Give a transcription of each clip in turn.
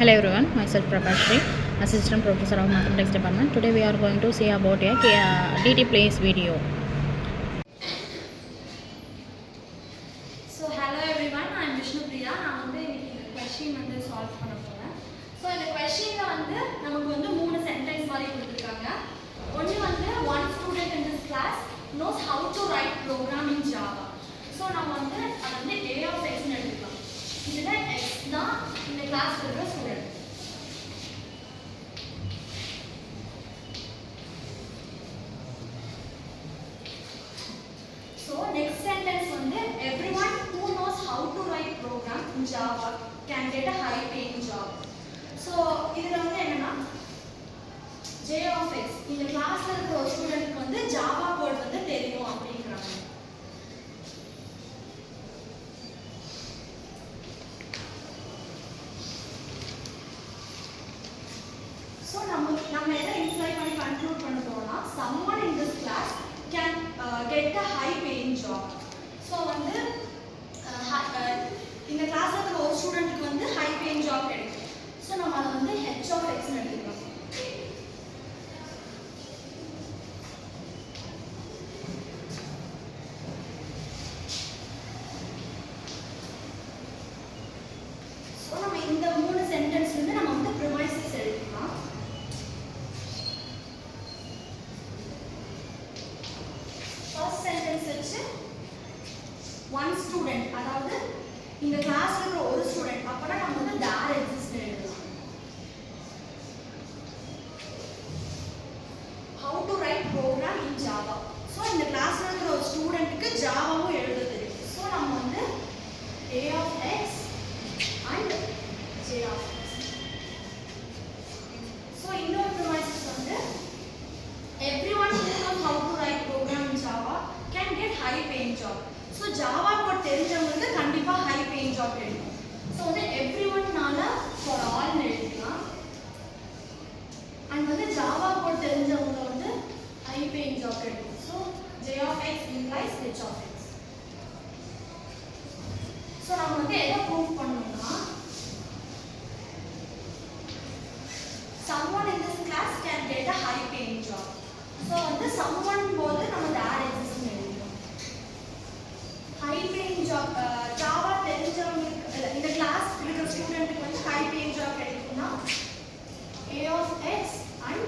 Hello everyone, myself Prabhashri, Assistant Professor of Mathematics Department. Today we are going to see about a DT Plays video. So hello everyone, I am Vishnu Priya. நான் வந்து இந்த question வந்து solve பண்ண போறேன். So இந்த क्वेश्चनல வந்து நமக்கு வந்து மூணு சென்டென்ஸ் மாதிரி கொடுத்திருக்காங்க. ஒன்னு வந்து one student in this class knows how to write program in Java. So நம்ம வந்து அத வந்து a of x ன்னு எடுத்துக்கலாம். இதுல x தான் இந்த கிளாஸ்ல இருக்கிற ஸ்டூடண்ட். So next sentence வந்து everyone who knows how to write program in Java can get a high paying job. So இதுல வந்து என்னன்னா j of x இந்த கிளாஸ்ல இருக்கிற ஒரு ஸ்டூடண்ட்க்கு வந்து ஜாவா கோட் வந்து தெரியும் அப்படிங்கறாங்க. So நம்ம எதை இம்ப்ளை பண்ணி கன்க்ளூட் பண்ண போறோம்னா someone in this class can get a high paying job. So வந்து இந்த கிளாஸ்ல இருக்கிற ஒரு ஸ்டூடண்ட்க்கு வந்து ஹை பேயிங் ஜாப் கிடைக்கும். ஸோ நம்ம அதை வந்து h of x ன்னு எடுத்துக்கலாம். ஸோ நம்ம இந்த மூணு சென்டென்ஸ் வந்து நம்ம வந்து ப்ரிமைசஸ் எழுதிக்கலாம். ஃபர்ஸ்ட் சென்டென்ஸ் வச்சு one student அதாவது இந்த கிளாஸ்ல இருக்கிற ஒரு ஸ்டூடண்ட் அப்பனா நம்ம வந்து there exists எழுதலாம். how to write program in Java. So இந்த கிளாஸ்ல இருக்கிற ஒரு ஸ்டூடண்ட்க்கு ஜாவாவும் எழுத தெரியும். சோ நம்ம வந்து a of x and j of x. So இன்னொரு ப்ரிமைசஸ் வந்து everyone who knows how to write program in Java can get high paying job. So Java code தெரிஞ்சவங்களுக்கு கண்டிப்பா ஹை பேயிங் ஜாப் கிடைக்கும். சோ வந்து everyone நால for all ன்னு எழுதிக்கலாம். and வந்து Java கோட் தெரிஞ்சவங்க வந்து ஹை பேயிங் ஜாப் கிடைக்கும். So j of x implies h of x. So நம்ம வந்து எதை ப்ரூவ் பண்ணனும்னா someone in this class can get a high paying job. So வந்து someone போது நம்ம there exists ன்னு எழுதிக்கலாம். ஹை பேயிங் ஜாப் ஜாவா தெரிஞ்சவங்களுக்கு இந்த கிளாஸ் இருக்கிற ஸ்டூடண்ட்க்கு வந்து ஹை பேயிங் ஜாப் கிடைக்கும்னா a of x and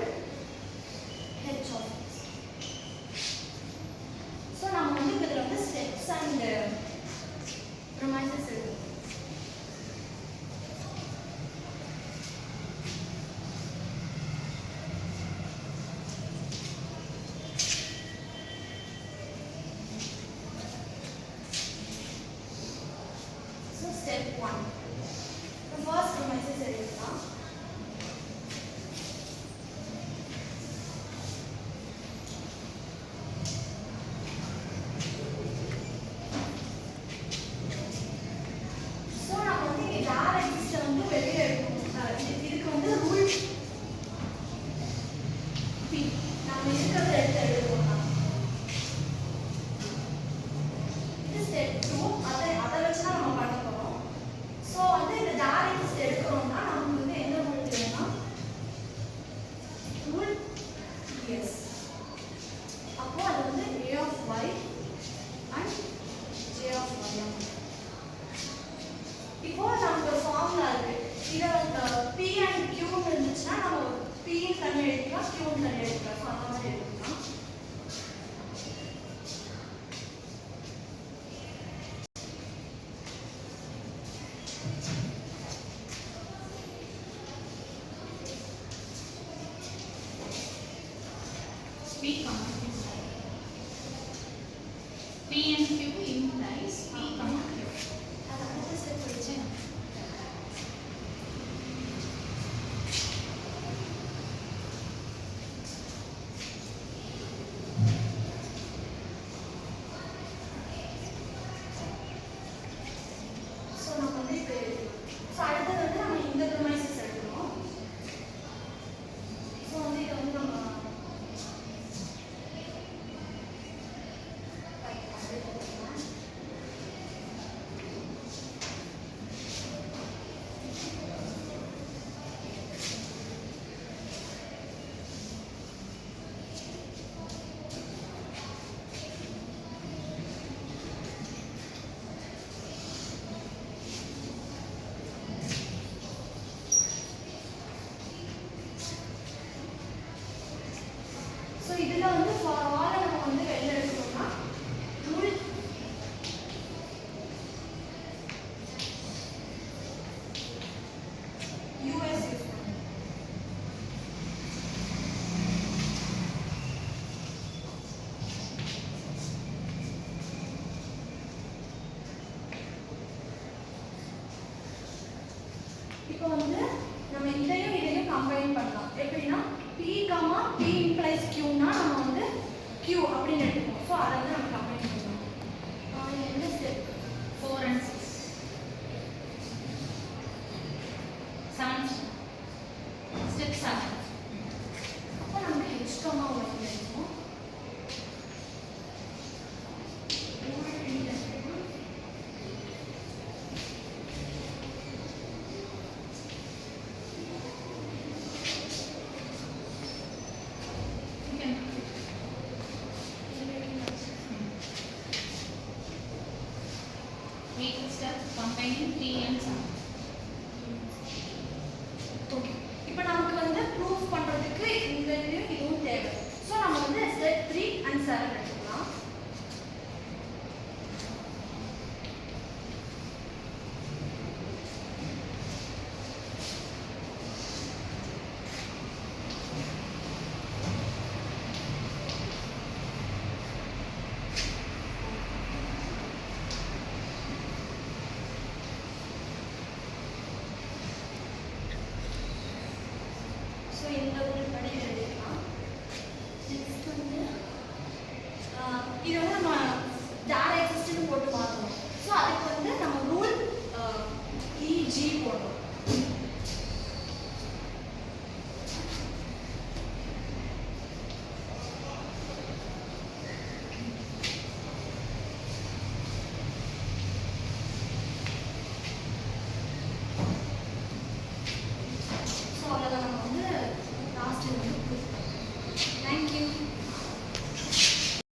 h of x. So நம்ம வந்து இதில் வந்து ஸ்டெப்ஸ் அண்ட் ப்ரொமைசஸ் எழுதுவோம். Step 1. The first premises எழுதலாம். So நம்ம வந்து இங்க there exists வந்து வெளிய எடுக்கணும். இதுக்கு வந்து ரூல் p நம்ம இருக்கிறத எடுத்து எழுதுவோம். இது ஸ்டெப் 2. அதை வச்சு தான் நம்ம பண்ண போறோம். சோ வந்து இந்த there exists எடுக்கறோம்னா நமக்கு வந்து என்ன ரூல் தேவைன்னா ரூல் yes. அப்போ அது வந்து a of y and j of y. இப்போ நமக்கு ஒரு ஃபார்முலா இருக்கு. இத p and q ன்னு இருந்துச்சுன்னா நம்ம p ன்னு தனியா எழுதிக்கலாம், q ன்னு தனியா எழுதிக்கலாம். சோ அந்த மாதிரி எழுதிக்கலாம். P and Q implies P, Q. அடுத்த ஸ்டெப் வச்சு சோ நம்ம வந்து இப்போ சோ அடுத்து வந்து நம்ம இந்த ப்ரிமைசஸ் எடுக்கணும். சோ வந்து இத வந்து நம்ம ரைட் இப்போ வந்து நம்ம இதையும் கம்பைன் பண்ணலாம். எப்படின்னா P, P implies Qனா நம்ம வந்து Q அப்படின்னு எடுத்துப்போம். ஸோ அதை வந்து நம்ம கம்பைன் பண்ணலாம். என்ன ஸ்டெப் 4 and 6. 7 step 7. அப்போ நமக்கு H, Y இருக்கும். Step combining 3 and 7. ஓகே, இப்போ நமக்கு வந்து ப்ரூஃப் பண்ணுறதுக்கு இந்த இதுவும் தேவை. ஸோ நம்ம வந்து ஸ்டெப் 3 and 7 எடுத்துக்கலாம். ஸோ இந்த ஒரு படி எழுதிக்கலாம். நெக்ஸ்ட் வந்து இது வந்து நம்ம டேர் எக்ஸிஸ்ட்னு போட்டு மாற்றணும். ஸோ அதுக்கு வந்து நம்ம ரூல் EG போடணும்.